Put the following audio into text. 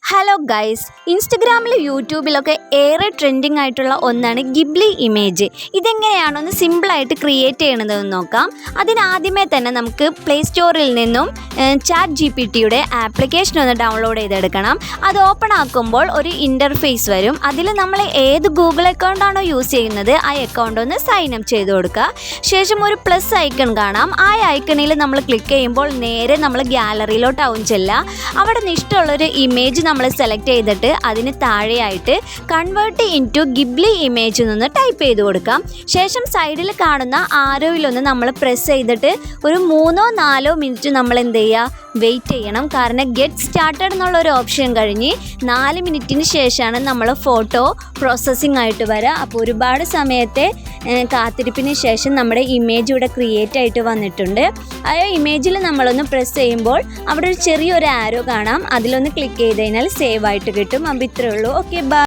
Hello guys, ഇൻസ്റ്റഗ്രാമിലും യൂട്യൂബിലൊക്കെ ഏറെ trending ആയിട്ടുള്ള ഒന്നാണ് ഗിബ്ലി ഇമേജ്. ഇതെങ്ങനെയാണൊന്ന് സിമ്പിളായിട്ട് ക്രിയേറ്റ് ചെയ്യണതെന്ന് നോക്കാം. അതിനാദ്യമേ തന്നെ നമുക്ക് പ്ലേ സ്റ്റോറിൽ നിന്നും ChatGPTയുടെ ആപ്ലിക്കേഷൻ ഒന്ന് ഡൗൺലോഡ് ചെയ്തെടുക്കണം. അത് ഓപ്പൺ ആക്കുമ്പോൾ ഒരു ഇൻ്റർഫേസ് വരും. അതിൽ നമ്മൾ ഏത് ഗൂഗിൾ അക്കൗണ്ടാണോ യൂസ് ചെയ്യുന്നത് ആ അക്കൗണ്ട് ഒന്ന് സൈൻ അപ്പ് ചെയ്ത് കൊടുക്കുക. ശേഷം ഒരു പ്ലസ് ഐക്കൺ കാണാം. ആ ഐക്കണിൽ നമ്മൾ ക്ലിക്ക് ചെയ്യുമ്പോൾ നേരെ നമ്മൾ ഗ്യാലറിയിലോട്ടാവും ചെല്ലുക. അവിടെ നിന്ന് ഇഷ്ടമുള്ളൊരു ഇമേജ് നമ്മൾ സെലക്ട് ചെയ്തിട്ട് അതിന് താഴെയായിട്ട് കൺവേർട്ട് ഇൻറ്റു ഗിബ്ലി ഇമേജ് നിന്ന് ടൈപ്പ് ചെയ്ത് കൊടുക്കാം. ശേഷം സൈഡിൽ കാണുന്ന ആരോയിലൊന്ന് നമ്മൾ പ്രസ് ചെയ്തിട്ട് ഒരു 3-4 മിനിറ്റ് നമ്മൾ എന്ത് ചെയ്യുക, വെയിറ്റ് ചെയ്യണം. കാരണം ഗെറ്റ് സ്റ്റാർട്ടഡ് എന്നുള്ളൊരു ഓപ്ഷൻ കഴിഞ്ഞ് 4 മിനിറ്റിന് ശേഷമാണ് നമ്മൾ ഫോട്ടോ പ്രോസസ്സിംഗ് ആയിട്ട് വരിക. അപ്പോൾ ഒരുപാട് സമയത്തെ കാത്തിരിപ്പിന് ശേഷം നമ്മുടെ ഇമേജ് ഇവിടെ ക്രിയേറ്റ് ആയിട്ട് വന്നിട്ടുണ്ട്. ആ ഇമേജിൽ നമ്മളൊന്ന് പ്രസ് ചെയ്യുമ്പോൾ അവിടെ ഒരു ചെറിയൊരു ആരോ കാണാം. അതിലൊന്ന് ക്ലിക്ക് ചെയ്ത് കഴിഞ്ഞാൽ സേവ് ആയിട്ട് കിട്ടും. അപ്പോൾ ഇത്രയേ ഉള്ളൂ. Okay, by.